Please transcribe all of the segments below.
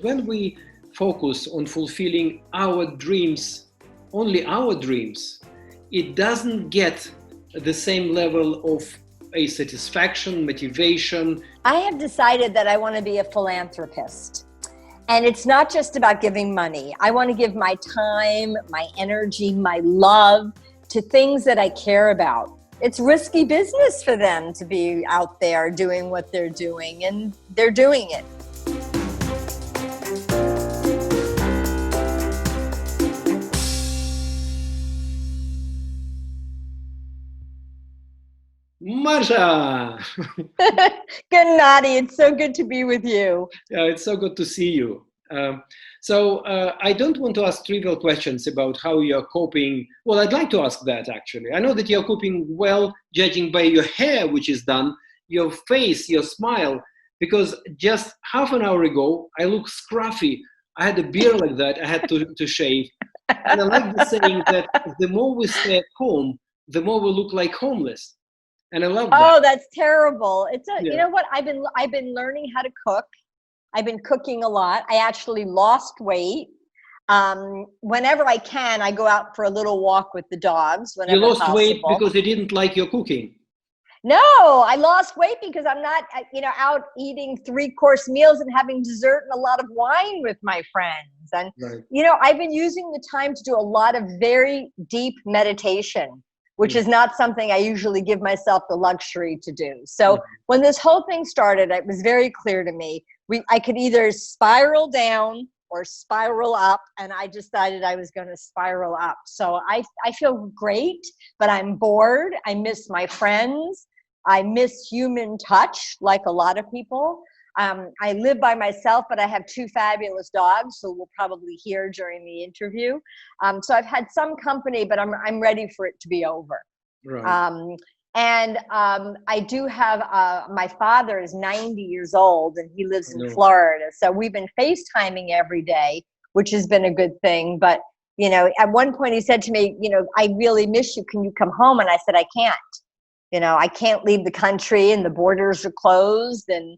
When we focus on fulfilling our dreams, only our dreams, it doesn't get the same level of a satisfaction, motivation. I have decided that I want to be a philanthropist. And it's not just about giving money. I want to give my time, my energy, my love to things that I care about. It's risky business for them to be out there doing what they're doing, and they're doing it. Marcia! Gennady, it's so good to be with you. It's so good to see you. I don't want to ask trivial questions about how you're coping. Well, I'd like to ask that, actually. I know that you're coping well, judging by your hair, which is done, your face, your smile, because just half an hour ago, I looked scruffy. I had a beard like that. I had to shave. And I like the saying that the more we stay at home, the more we look like homeless. And I love that. Oh, that's terrible. You know what? I've been learning how to cook. I've been cooking a lot. I actually lost weight. Whenever I can, I go out for a little walk with the dogs. Whenever You lost possible. weight because you didn't like your cooking. No, I lost weight because I'm not, out eating 3-course meals and having dessert and a lot of wine with my friends. And, right. I've been using the time to do a lot of very deep meditation, which is not something I usually give myself the luxury to do. So when this whole thing started, it was very clear to me, I could either spiral down or spiral up, and I decided I was going to spiral up. So I feel great, but I'm bored. I miss my friends. I miss human touch, like a lot of people. I live by myself, but I have 2 fabulous dogs, so we'll probably hear during the interview. So I've had some company, but I'm ready for it to be over. Right. I do have, my father is 90 years old and he lives in Florida. So we've been FaceTiming every day, which has been a good thing. But, at one point he said to me, I really miss you. Can you come home? And I said, I can't. I can't leave the country and the borders are closed. And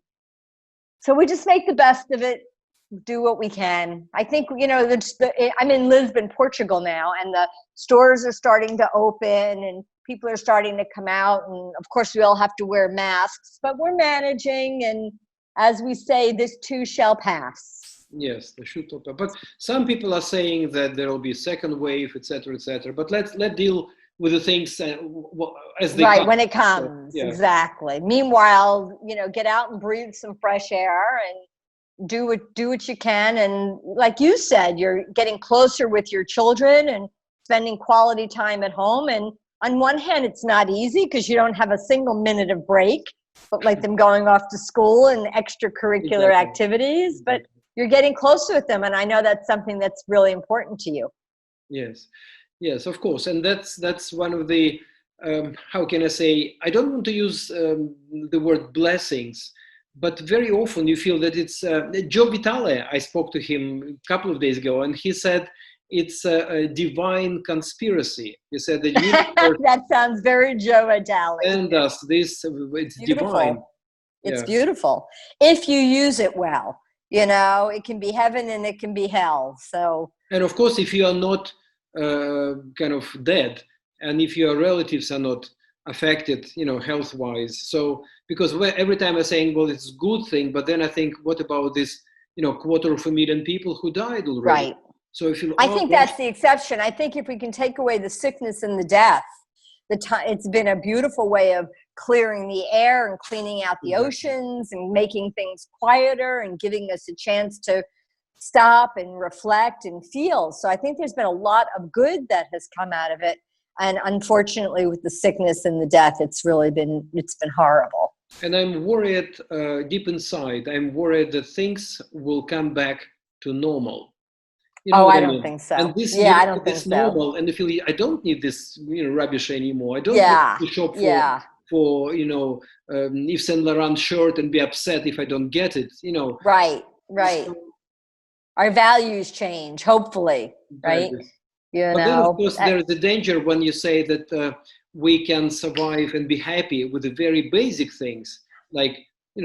so we just make the best of it, do what we can. I think, I'm in Lisbon, Portugal now, and the stores are starting to open and people are starting to come out. And of course, we all have to wear masks, but we're managing. And as we say, this too shall pass. Yes, the should talk. But some people are saying that there will be a second wave, etc., etc. But let's deal with the things as they come. When it comes, exactly. Meanwhile, get out and breathe some fresh air and do what you can. And like you said, you're getting closer with your children and spending quality time at home. And on one hand, it's not easy because you don't have a single minute of break, but like them going off to school and extracurricular activities, but you're getting closer with them. And I know that's something that's really important to you. Yes, of course. And that's one of the, how can I say, I don't want to use the word blessings, but very often you feel that it's, Joe Vitale, I spoke to him a couple of days ago, and he said it's a divine conspiracy. He said that that sounds very Joe Vitale. And us, it's beautiful. Divine. It's beautiful. If you use it well, it can be heaven and it can be hell. So. And of course, if you are not kind of dead, and if your relatives are not affected, health-wise. So, because every time I'm saying, well, it's a good thing, but then I think, what about this, 250,000 people who died already? Right. So if I think that's the exception. I think if we can take away the sickness and the death, it's been a beautiful way of clearing the air and cleaning out the oceans and making things quieter and giving us a chance to stop and reflect and feel. So I think there's been a lot of good that has come out of it. And unfortunately, with the sickness and the death, it's been horrible. And I'm worried deep inside, I'm worried that things will come back to normal. I don't think so. And this, I don't think so. Normal, and if I don't need this, rubbish anymore. I don't need to shop for Yves Saint Laurent shirt and be upset if I don't get it. Right. So, our values change, hopefully, right? But then, of course, there is a danger when you say that we can survive and be happy with the very basic things like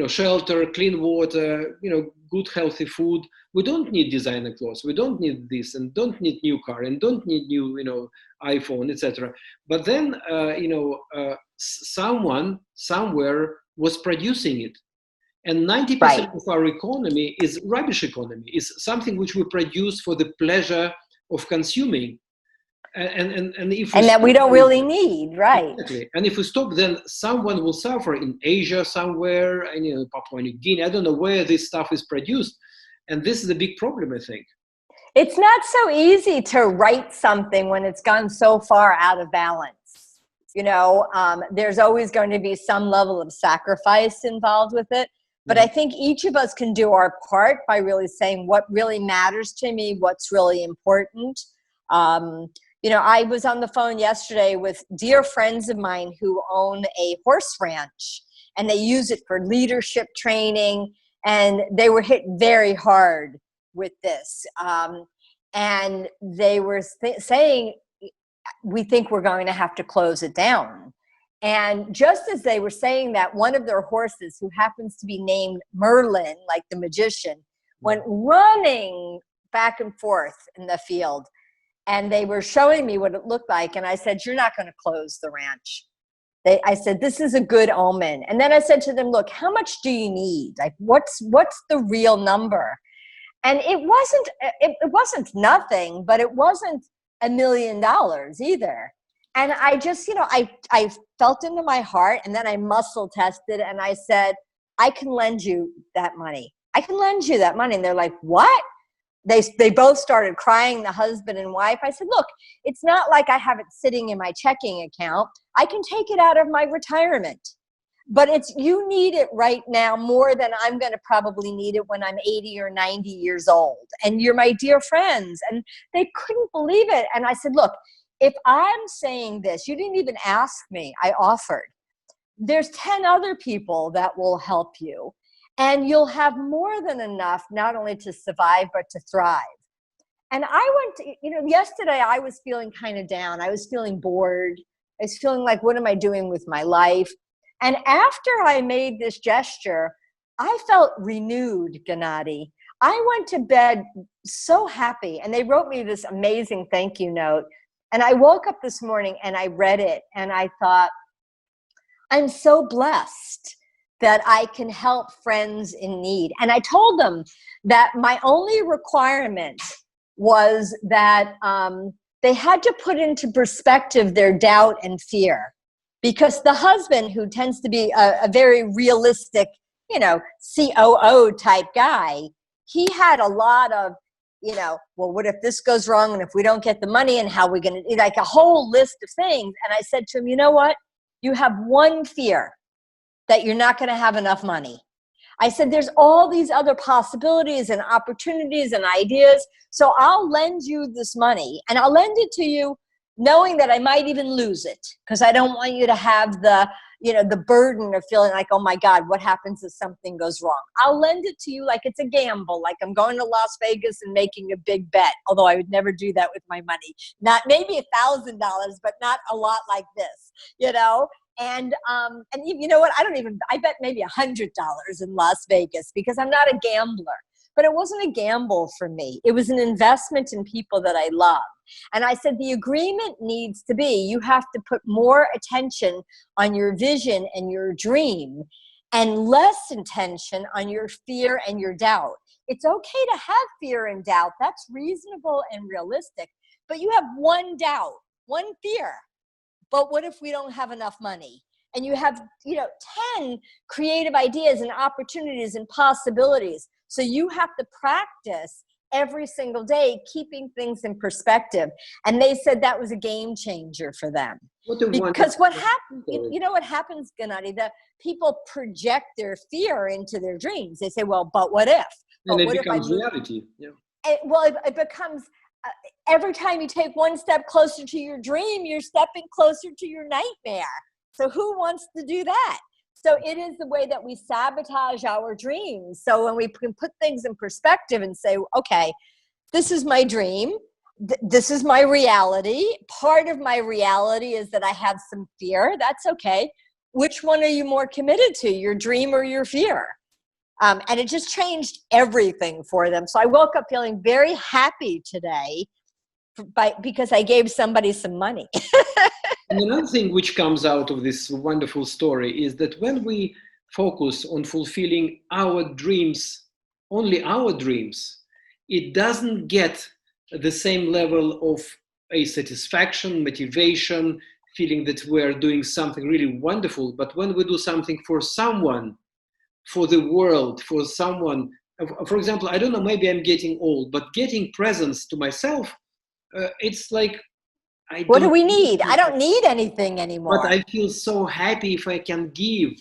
shelter, clean water, good healthy food. We don't need designer clothes. We don't need this, and don't need new car, and don't need new, iPhone, etc. But then, someone somewhere was producing it, and 90% Right. of our economy is rubbish economy. It's something which we produce for the pleasure of consuming, and that we don't really need, right? Exactly. And if we stop, then someone will suffer in Asia somewhere, and Papua New Guinea. I don't know where this stuff is produced, and this is a big problem, I think. It's not so easy to write something when it's gone so far out of balance. There's always going to be some level of sacrifice involved with it. But I think each of us can do our part by really saying what really matters to me, what's really important. I was on the phone yesterday with dear friends of mine who own a horse ranch, and they use it for leadership training, and they were hit very hard with this. And they were saying, we think we're going to have to close it down. And just as they were saying that, one of their horses, who happens to be named Merlin, like the magician, went running back and forth in the field. And they were showing me what it looked like. And I said, you're not going to close the ranch. I said, this is a good omen. And then I said to them, look, how much do you need? Like, what's the real number? And it wasn't nothing, but it wasn't $1 million either. And I just, I felt into my heart, and then I muscle tested, and I said, I can lend you that money. I can lend you that money. And they're like, what? They both started crying, the husband and wife. I said, look, it's not like I have it sitting in my checking account. I can take it out of my retirement. But you need it right now more than I'm going to probably need it when I'm 80 or 90 years old. And you're my dear friends. And they couldn't believe it. And I said, look, if I'm saying this, you didn't even ask me, I offered. There's 10 other people that will help you. And you'll have more than enough, not only to survive, but to thrive. And I went to, yesterday I was feeling kind of down. I was feeling bored. I was feeling like, what am I doing with my life? And after I made this gesture, I felt renewed, Gennady. I went to bed so happy. And they wrote me this amazing thank you note. And I woke up this morning and I read it. And I thought, I'm so blessed that I can help friends in need. And I told them that my only requirement was that they had to put into perspective their doubt and fear. Because the husband, who tends to be a very realistic, COO type guy, he had a lot of, well, what if this goes wrong? And if we don't get the money, and how are we going to, like a whole list of things. And I said to him, you know what? You have one fear, that you're not going to have enough money. I said, there's all these other possibilities and opportunities and ideas. So I'll lend you this money, and I'll lend it to you knowing that I might even lose it, because I don't want you to have the burden of feeling like, oh my God, what happens if something goes wrong? I'll lend it to you like it's a gamble, like I'm going to Las Vegas and making a big bet, although I would never do that with my money. Not maybe $1,000, but not a lot like this, And you know what? I bet maybe $100 in Las Vegas, because I'm not a gambler. But it wasn't a gamble for me. It was an investment in people that I love. And I said, the agreement needs to be, you have to put more attention on your vision and your dream, and less attention on your fear and your doubt. It's okay to have fear and doubt. That's reasonable and realistic. But you have one doubt, one fear. But what if we don't have enough money? And you have, 10 creative ideas and opportunities and possibilities. So you have to practice every single day, keeping things in perspective. And they said that was a game changer for them. Because what happens, what happens, Gennady, the people project their fear into their dreams. They say, well, but what if? And it becomes reality. Yeah. It becomes, every time you take one step closer to your dream, you're stepping closer to your nightmare. So who wants to do that? So it is the way that we sabotage our dreams. So when we can put things in perspective and say, okay, this is my dream. This is my reality. Part of my reality is that I have some fear. That's okay. which one are you more committed to, your dream or your fear? And it just changed everything for them. So I woke up feeling very happy today because I gave somebody some money. And another thing which comes out of this wonderful story is that when we focus on fulfilling our dreams, only our dreams, it doesn't get the same level of a satisfaction, motivation, feeling that we're doing something really wonderful. But when we do something for someone, for the world, for someone, for example, I don't know, maybe I'm getting old, but getting presents to myself, it's like, what do we need? I don't need anything anymore. But I feel so happy if I can give,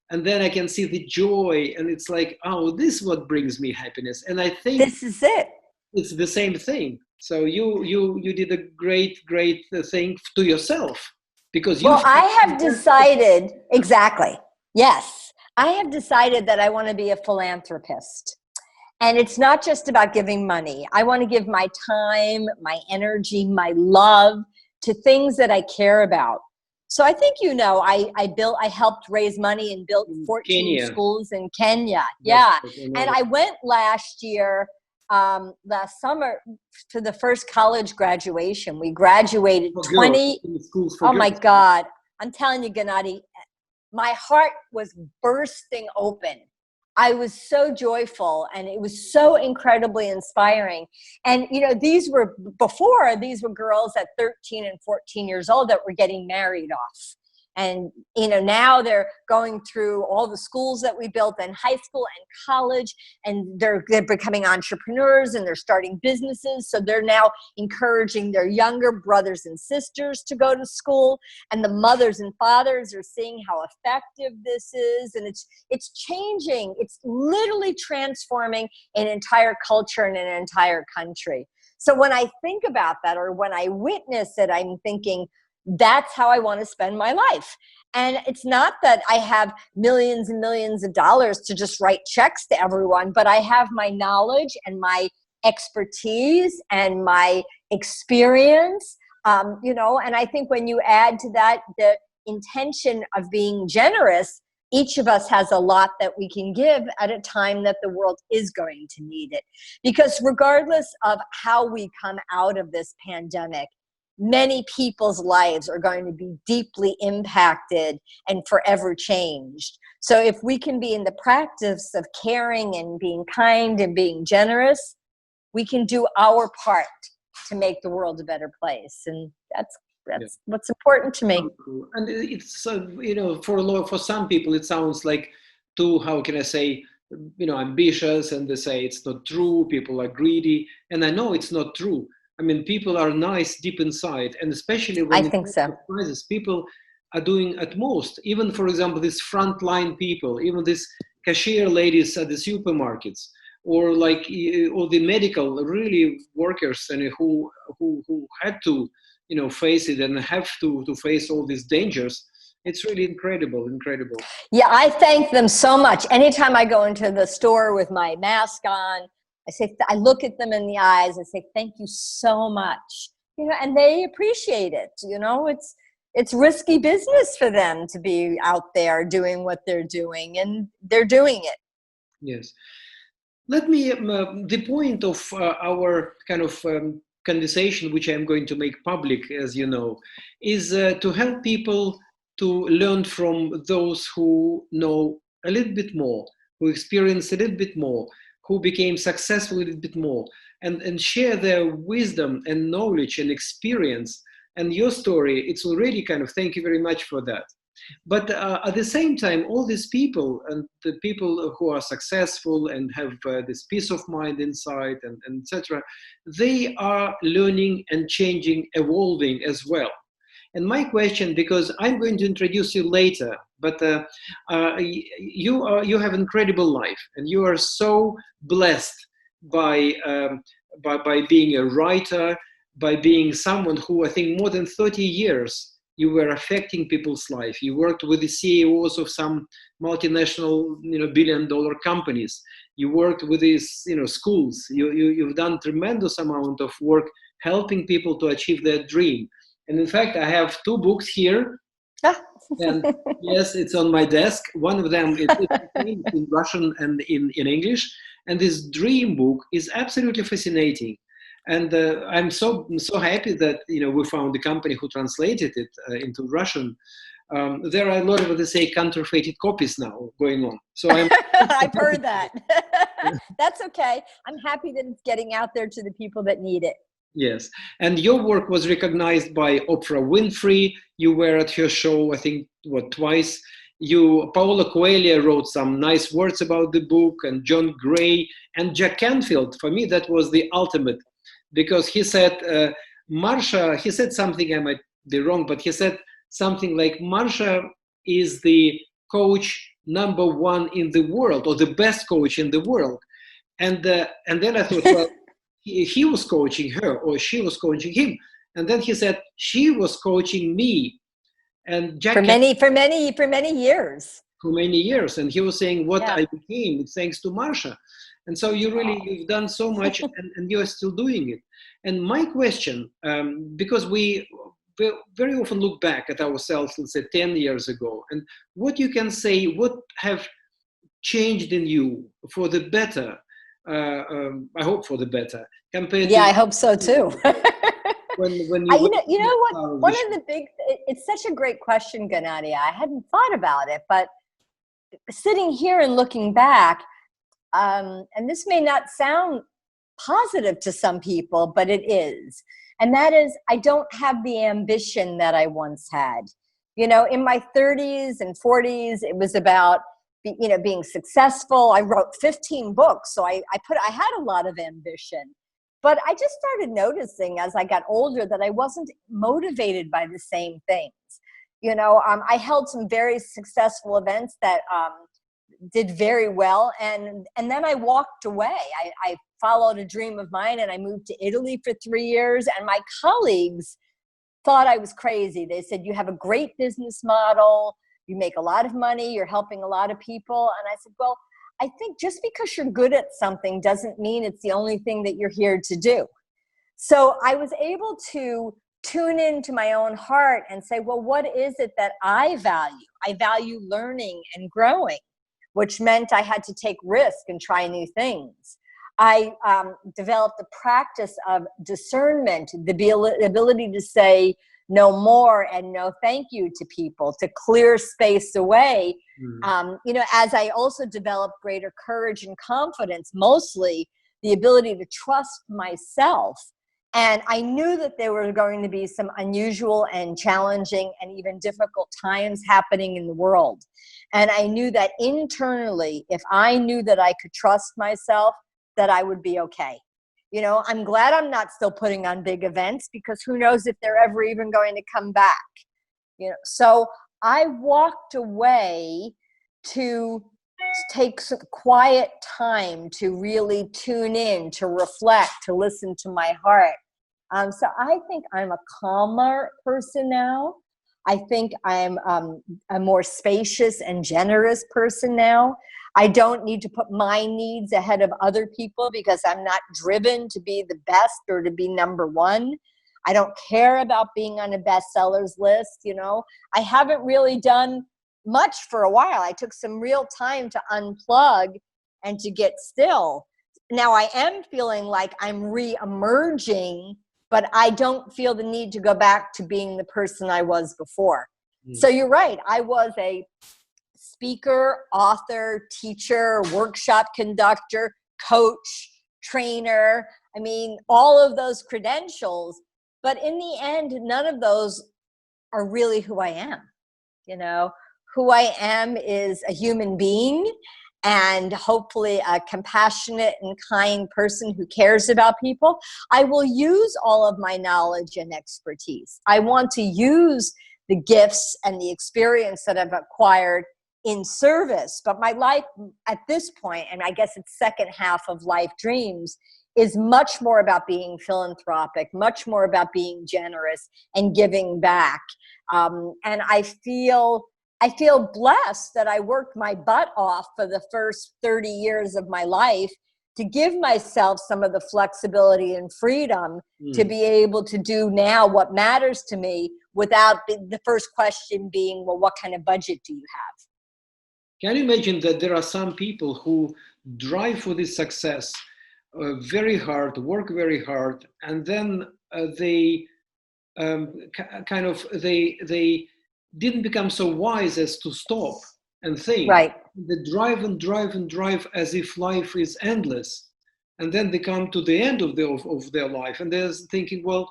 and then I can see the joy, and it's like, oh, this is what brings me happiness. And I think this is it. It's the same thing. So you did a great thing to yourself, because I have decided, exactly. Yes, I have decided that I want to be a philanthropist. And it's not just about giving money. I want to give my time, my energy, my love to things that I care about. So I think, I helped raise money and built 14 schools in Kenya. Yeah. And I went last last summer, to the first college graduation. We graduated 20. Oh my God. I'm telling you, Gennady, my heart was bursting open. I was so joyful, and it was so incredibly inspiring. And, these were girls at 13 and 14 years old that were getting married off. And, now they're going through all the schools that we built in high school and college, and they're becoming entrepreneurs, and they're starting businesses. So they're now encouraging their younger brothers and sisters to go to school, and the mothers and fathers are seeing how effective this is. And it's changing. It's literally transforming an entire culture and an entire country. So when I think about that, or when I witness it, I'm thinking, that's how I want to spend my life. And it's not that I have millions and millions of dollars to just write checks to everyone, but I have my knowledge and my expertise and my experience, and I think when you add to that the intention of being generous, each of us has a lot that we can give at a time that the world is going to need it. Because regardless of how we come out of this pandemic, many people's lives are going to be deeply impacted and forever changed. So if we can be in the practice of caring and being kind and being generous, we can do our part to make the world a better place. And that's what's important to me. And it's, for some people, it sounds like too, how can I say, ambitious, and they say it's not true, people are greedy. And I know it's not true. I mean, people are nice deep inside, and especially when I think so. Crisis, people are doing at most. Even, for example, these frontline people, even these cashier ladies at the supermarkets, or like or the medical really workers, and who had to face it and have to face all these dangers. It's really incredible. Yeah, I thank them so much. Anytime I go into the store with my mask on, I look at them in the eyes and say, thank you so much. And they appreciate it. It's risky business for them to be out there doing what they're doing, and they're doing it. Yes. Let me, the point of our kind of conversation, which I'm going to make public, as you know, is to help people to learn from those who know a little bit more, who experience a little bit more, who became successful a little bit more, and share their wisdom and knowledge and experience. And your story, it's already kind of, thank you very much for that. But at the same time, all these people, and the people who are successful and have this peace of mind inside, and etc., they are learning and changing, evolving as well. And my question, because I'm going to introduce you later, but you have incredible life, and you are so blessed by being a writer, by being someone who, I think, more than 30 years you were affecting people's life. You worked with the CEOs of some multinational, billion-dollar companies. You worked with these, schools. You've done tremendous amount of work helping people to achieve their dream. And in fact, I have 2 books here. And yes, it's on my desk. One of them is in Russian and in English. And this dream book is absolutely fascinating. And I'm so happy that we found a company who translated it into Russian. There are a lot of, they say, counterfeited copies now going on. So I've heard that. That's okay. I'm happy that it's getting out there to the people that need it. Yes. And your work was recognized by Oprah Winfrey. You were at her show, I think, twice. Paolo Coelho wrote some nice words about the book, and John Gray and Jack Canfield. For me, that was the ultimate, because he said, Marcia, he said something, I might be wrong, but he said something like, Marcia is the coach #1 in the world, or the best coach in the world. And then I thought, well, he was coaching her, or she was coaching him. And then he said, she was coaching me. And Jack for many years. For many years. And he was saying, what I became, thanks to Marcia. And so you've done so much, and you're still doing it. And my question, because we very often look back at ourselves, let's say 10 years ago, and what you can say, what have changed in you for the better? I hope for the better. Compared to, I hope so too. when you know what? One of the big, it's such a great question, Gennady. I hadn't thought about it, but sitting here and looking back, and this may not sound positive to some people, but it is. And that is, I don't have the ambition that I once had. In my 30s and 40s, it was about being successful. I wrote 15 books, so I had a lot of ambition. But I just started noticing as I got older that I wasn't motivated by the same things. I held some very successful events that did very well, and then I walked away. I followed a dream of mine, and I moved to Italy for 3 years, and my colleagues thought I was crazy. They said, you have a great business model, you make a lot of money, you're helping a lot of people. And I said, well, I think just because you're good at something doesn't mean it's the only thing that you're here to do. So I was able to tune into my own heart and say, well, what is it that I value? I value learning and growing, which meant I had to take risk and try new things. I developed the practice of discernment, the ability to say no more and no thank you to people, to clear space away. As I also developed greater courage and confidence, mostly the ability to trust myself. And I knew that there were going to be some unusual and challenging and even difficult times happening in the world. And I knew that internally, if I knew that I could trust myself, that I would be okay. I'm glad I'm not still putting on big events, because who knows if they're ever even going to come back. So I walked away to take some quiet time to really tune in, to reflect, to listen to my heart. So I think I'm a calmer person now. I think I'm a more spacious and generous person now. I don't need to put my needs ahead of other people, because I'm not driven to be the best or to be #1. I don't care about being on a bestsellers list. I haven't really done much for a while. I took some real time to unplug and to get still. Now I am feeling like I'm re-emerging, but I don't feel the need to go back to being the person I was before. So you're right. I was a speaker, author, teacher, workshop conductor, coach, trainer. I mean, all of those credentials. But in the end, none of those are really who I am. Who I am is a human being, and hopefully a compassionate and kind person who cares about people. I will use all of my knowledge and expertise. I want to use the gifts and the experience that I've acquired in service. But my life at this point, and I guess it's second half of Life Dreams, is much more about being philanthropic, much more about being generous and giving back. And I feel blessed that I worked my butt off for the first 30 years of my life to give myself some of the flexibility and freedom to be able to do now what matters to me without the first question being, well, what kind of budget do you have? Can you imagine that there are some people who drive for this success very hard, work very hard, and then they they didn't become so wise as to stop and think. Right. They drive and drive and drive as if life is endless, and then they come to the end of their life, and they're thinking, well,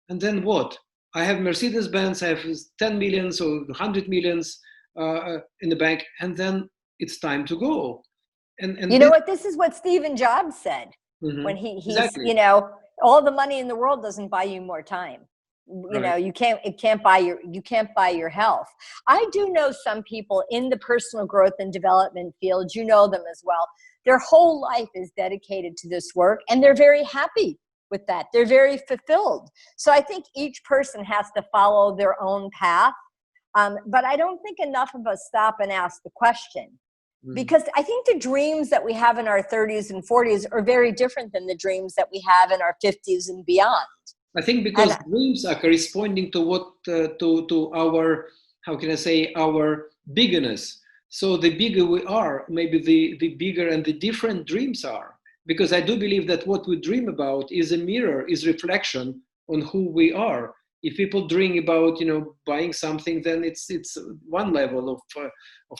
and then what? I have Mercedes-Benz, I have 10 millions or 100 millions in the bank, and then it's time to go. And you know what? This is what Stephen Jobs said when he's exactly. You know, all the money in the world doesn't buy you more time. You know, you can't buy your health. I do know some people in the personal growth and development field. You know them as well. Their whole life is dedicated to this work, and they're very happy with that. They're very fulfilled. So I think each person has to follow their own path. But I don't think enough of us stop and ask the question, because I think the dreams that we have in our 30s and 40s are very different than the dreams that we have in our 50s and beyond. I think because dreams are corresponding to what to our, how can I say, our bigness. So the bigger we are, maybe the bigger and the different dreams are. Because I do believe that what we dream about is a mirror, is reflection on who we are. If people dream about, you know, buying something, then it's one level of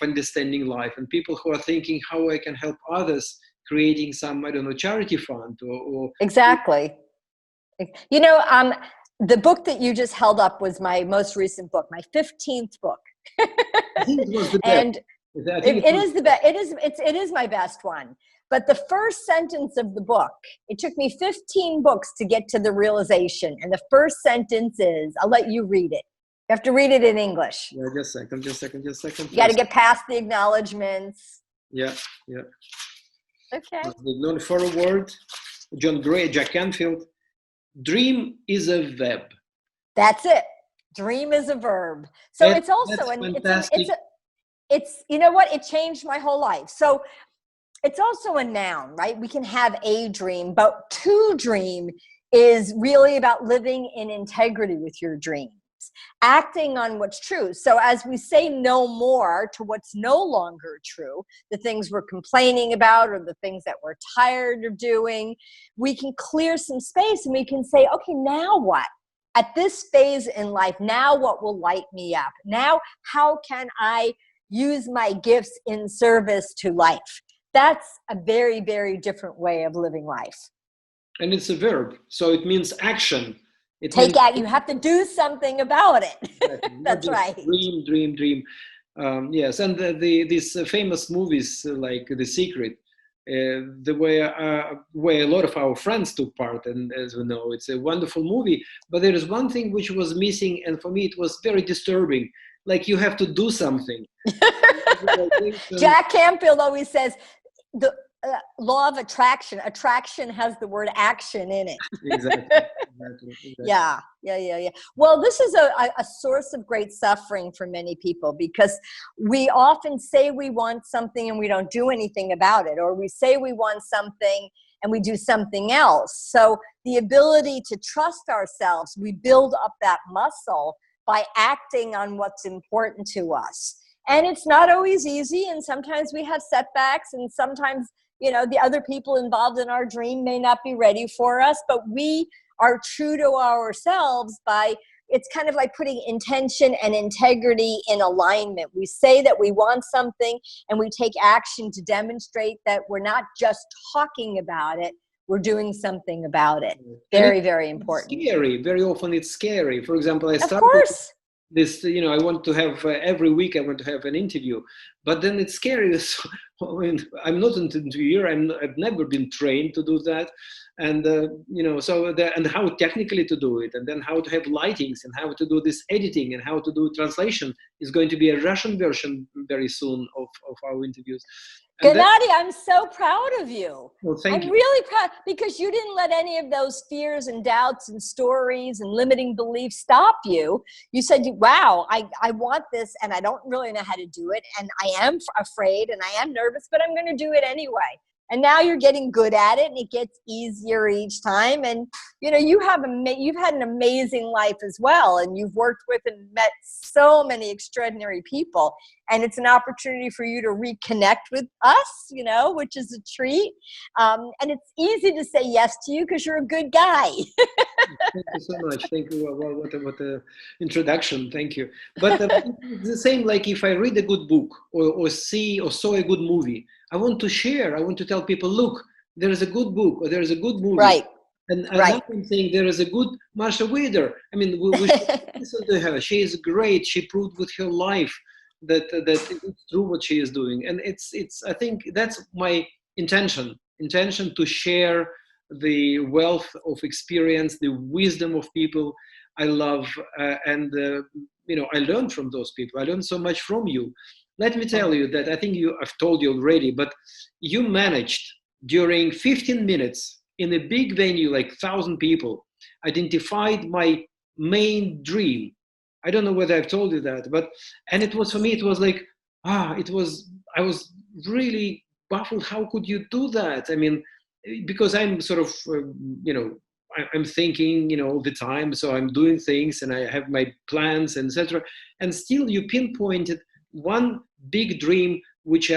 understanding life. And people who are thinking how I can help others, creating some, I don't know, charity fund or exactly. You know, the book that you just held up was my most recent book, my 15th book. I think it was the best. And it is my best one. But the first sentence of the book, it took me 15 books to get to the realization. And the first sentence is, I'll let you read it. You have to read it in English. Yeah, just a second. You got to get past the acknowledgments. Yeah. Okay. The non-forward, John Gray, Jack Canfield. Dream is a verb. That's it. Dream is a verb. So it's also it's you know what? It changed my whole life. So it's also a noun, right? We can have a dream, but to dream is really about living in integrity with your dreams, acting on what's true. So as we say no more to what's no longer true, the things we're complaining about or the things that we're tired of doing, we can clear some space and we can say, okay, now what? At this phase in life, now what will light me up? Now, how can I use my gifts in service to life? That's a very, very different way of living life. And it's a verb, so it means action. You have to do something about it. Exactly. That's right. Dream. Yes, and these famous movies like The Secret, where a lot of our friends took part, and as we know, it's a wonderful movie. But there is one thing which was missing, and for me it was very disturbing. Like, you have to do something. Jack Canfield always says the law of attraction has the word action in it. Exactly. Yeah. Well, this is a source of great suffering for many people, because we often say we want something and we don't do anything about it, or we say we want something and we do something else. So the ability to trust ourselves, we build up that muscle by acting on what's important to us. And it's not always easy, and sometimes we have setbacks, and sometimes, you know, the other people involved in our dream may not be ready for us, but we are true to ourselves by, it's kind of like putting intention and integrity in alignment. We say that we want something and we take action to demonstrate that we're not just talking about it, we're doing something about it. Very, very important. Scary. Very often it's scary. For example, I started this, you know, I want to have every week I want to have an interview, but then it's scary. I'm not an interviewer. I've never been trained to do that, and you know, and how technically to do it, and then how to have lightings, and how to do this editing, and how to do translation is going to be a Russian version very soon of our interviews. Gennady, I'm so proud of you. Well, thank you. I'm really proud, because you didn't let any of those fears and doubts and stories and limiting beliefs stop you. You said, wow, I want this and I don't really know how to do it. And I am afraid and I am nervous, but I'm going to do it anyway. And now you're getting good at it, and it gets easier each time. And, you know, you've had an amazing life as well. And you've worked with and met so many extraordinary people. And it's an opportunity for you to reconnect with us, you know, which is a treat. And it's easy to say yes to you because you're a good guy. Thank you so much. Thank you. Well, what a introduction. Thank you. But it's the same like if I read a good book or saw a good movie, I want to share. I want to tell people, look, there is a good book or there is a good movie. Right. And right. now I'm saying there is a good Marcia Wieder. I mean, we should listen to her. She is great. She proved with her life that it's true what she is doing. And it's I think that's my intention to share the wealth of experience, the wisdom of people I love, and you know, I learned from those people. I learned so much from you. Let me tell you that I think I've told you already, but you managed during 15 minutes in a big venue, like 1,000 people, identified my main dream. I don't know whether I've told you that, but, and it was, for me, it was like, I was really baffled. How could you do that? I mean, because I'm sort of, you know, I'm thinking, you know, all the time. So I'm doing things and I have my plans, etc. And still you pinpointed one big dream, which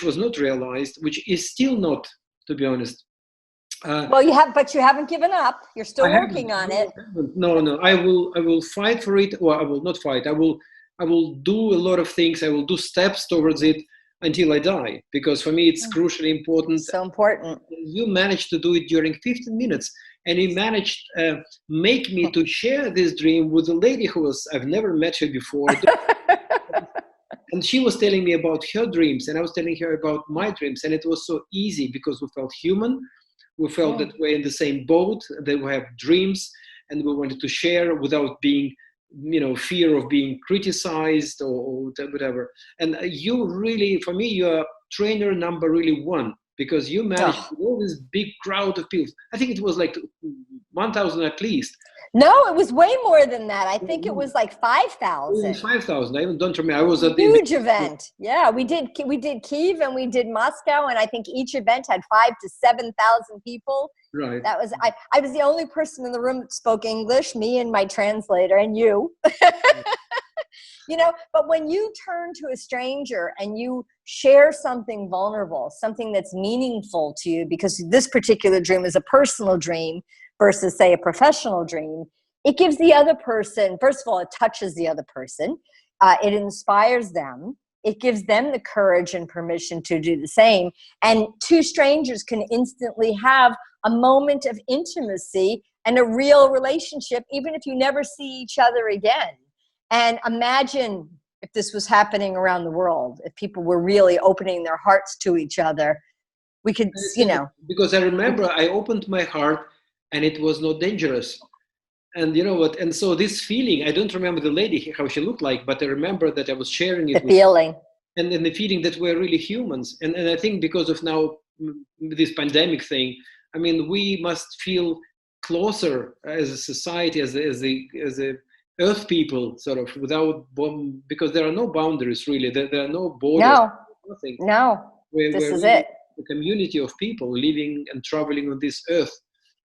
was not realized, which is still not, to be honest. Well, but you haven't given up. You're still working on it. No. I will fight for it, or I will not fight. I will do a lot of things. I will do steps towards it until I die, because for me it's crucially important. So important. You managed to do it during 15 minutes, and you managed make me to share this dream with a lady I've never met her before. And she was telling me about her dreams, and I was telling her about my dreams, and it was so easy because we felt human. We felt that we're in the same boat, that we have dreams, and we wanted to share without being, you know, fear of being criticized or whatever. And you really, for me, you're trainer number really one, because you managed all this big crowd of people. I think it was like 1,000 at least. No, it was way more than that. I think it was like 5,000. 5,000. I even don't remember. I was at the huge event. Yeah, we did Kyiv and we did Moscow, and I think each event had 5,000 to 7,000 people. Right. That was I was the only person in the room that spoke English, me and my translator, and you. You know, but when you turn to a stranger and you share something vulnerable, something that's meaningful to you, because this particular dream is a personal dream versus, say, a professional dream, it gives the other person, first of all, it touches the other person. It inspires them. It gives them the courage and permission to do the same. And two strangers can instantly have a moment of intimacy and a real relationship, even if you never see each other again. And imagine if this was happening around the world, if people were really opening their hearts to each other. We could, you know. Because I remember I opened my heart and it was not dangerous. And you know what? And so this feeling, I don't remember the lady, how she looked like, but I remember that I was sharing it. The feeling. And the feeling that we're really humans. And I think because of now this pandemic thing, I mean, we must feel closer as a society, as a Earth people, sort of, without because there are no boundaries really. There are no borders. No, nothing. No. This is it. A community of people living and traveling on this Earth,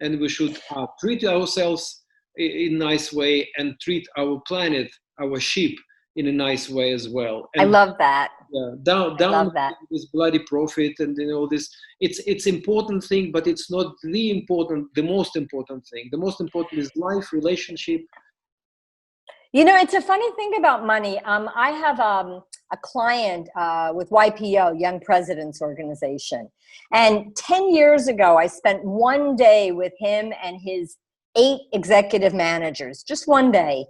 and we should treat ourselves in a nice way and treat our planet, our ship, in a nice way as well. And I love that. Down this bloody profit and all this. It's important thing, but it's not the most important thing. The most important is life, relationship. You know, it's a funny thing about money. I have a client with YPO, Young Presidents Organization. And 10 years ago, I spent one day with him and his 8 executive managers, just one day.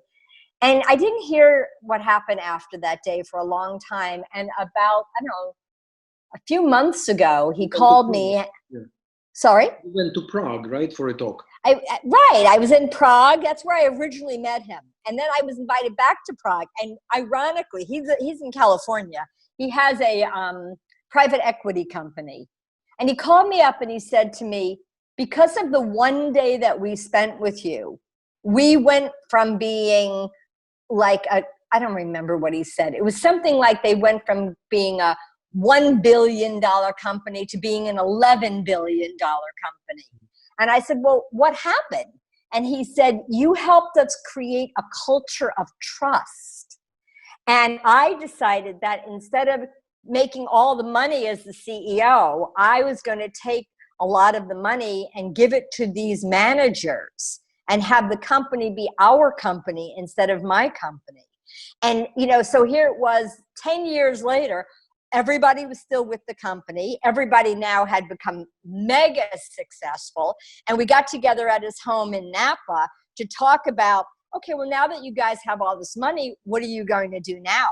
And I didn't hear what happened after that day for a long time. And about, I don't know, a few months ago, he called me. Yeah. Sorry? You went to Prague, right, for a talk? Right. I was in Prague. That's where I originally met him. And then I was invited back to Prague. And ironically, he's in California. He has a private equity company. And he called me up and he said to me, because of the one day that we spent with you, we went from being like I don't remember what he said. It was something like they went from being a $1 billion company to being an $11 billion company. And I said, well, what happened? And he said, you helped us create a culture of trust. And I decided that instead of making all the money as the CEO, I was going to take a lot of the money and give it to these managers and have the company be our company instead of my company. And, you know, so here it was 10 years later, everybody was still with the company. Everybody now had become mega successful. And we got together at his home in Napa to talk about, okay, well, now that you guys have all this money, what are you going to do now?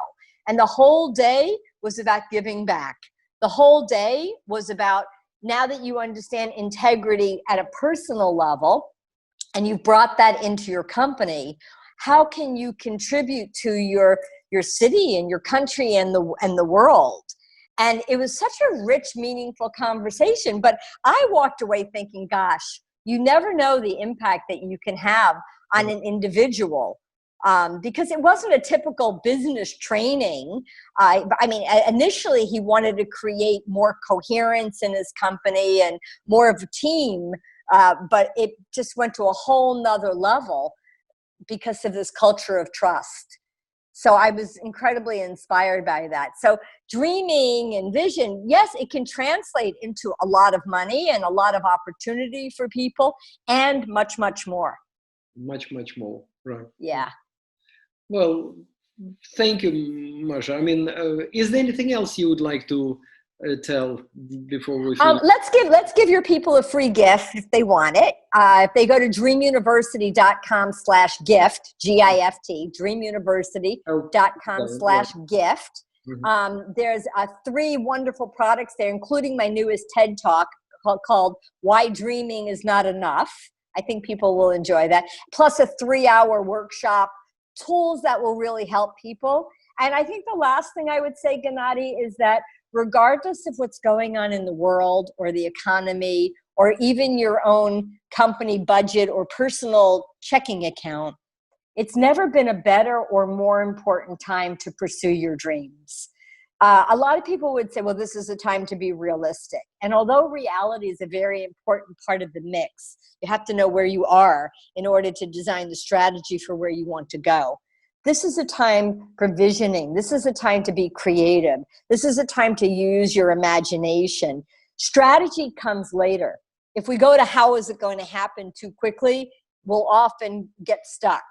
And the whole day was about giving back. The whole day was about, now that you understand integrity at a personal level, and you've brought that into your company, how can you contribute to your city and your country and the world? And it was such a rich, meaningful conversation. But I walked away thinking, gosh, you never know the impact that you can have on an individual. Because it wasn't a typical business training. I mean, initially he wanted to create more coherence in his company and more of a team, but it just went to a whole nother level because of this culture of trust. So I was incredibly inspired by that. So dreaming and vision, yes, it can translate into a lot of money and a lot of opportunity for people and much, much more. Much, much more, right. Yeah. Well, thank you, Marcia. I mean, is there anything else you would like to tell before we finish? Let's give your people a free gift if they want it. If they go to dreamuniversity.com/gift, GIFT, dreamuniversity.com/gift. There's 3 wonderful products there, including my newest TED Talk called Why Dreaming is Not Enough. I think people will enjoy that. Plus a 3-hour workshop, tools that will really help people. And I think the last thing I would say, Gennady, is that regardless of what's going on in the world or the economy or even your own company budget or personal checking account, it's never been a better or more important time to pursue your dreams. A lot of people would say, well, this is a time to be realistic. And although reality is a very important part of the mix, you have to know where you are in order to design the strategy for where you want to go. This is a time for visioning. This is a time to be creative. This is a time to use your imagination. Strategy comes later. If we go to how is it going to happen too quickly, we'll often get stuck,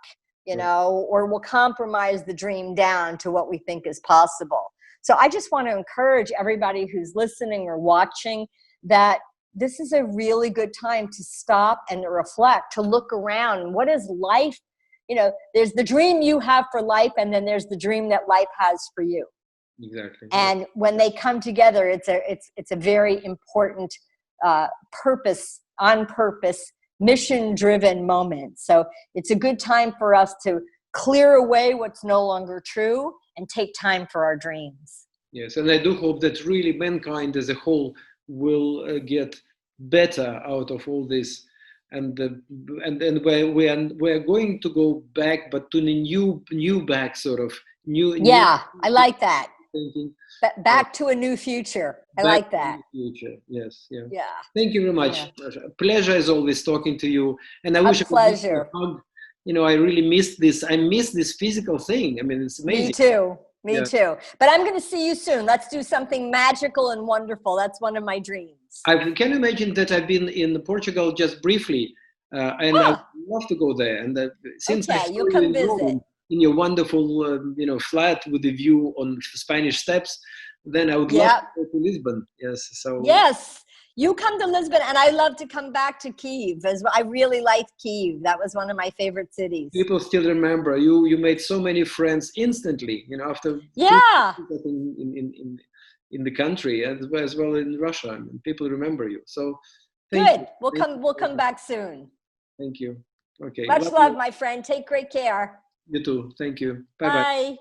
you know, or we'll compromise the dream down to what we think is possible. So I just want to encourage everybody who's listening or watching that this is a really good time to stop and to reflect, to look around. What is life? You know, there's the dream you have for life, and then there's the dream that life has for you. Exactly. And when they come together, it's a very important on purpose, mission-driven moment. So it's a good time for us to clear away what's no longer true and take time for our dreams. Yes, and I do hope that really mankind as a whole will get better out of all this, and we're going to go back, but to the new back sort of new. Yeah, I like that. Thinking. Back to a new future. I like that. Future, yes, yeah. Yeah. Thank you very much. Yeah. Pleasure as always talking to you, and I wish I could pleasure. hug. You know, I really missed this. I miss this physical thing. I mean, it's amazing. Me too. Me too. But I'm going to see you soon. Let's do something magical and wonderful. That's one of my dreams. I can imagine that I've been in Portugal just briefly, and I'd love to go there. And since I saw you'll come visit in your wonderful, flat with the view on Spanish Steps, then I would love to go to Lisbon. Yes. So. Yes. You come to Lisbon, and I love to come back to Kyiv. I really liked Kyiv. That was one of my favorite cities. People still remember you. You made so many friends instantly. You know, after in the country as well in Russia, I mean, people remember you. So good. We'll come back soon. Thank you. Okay. Much love, my friend. Take great care. You too. Thank you. Bye-bye. Bye.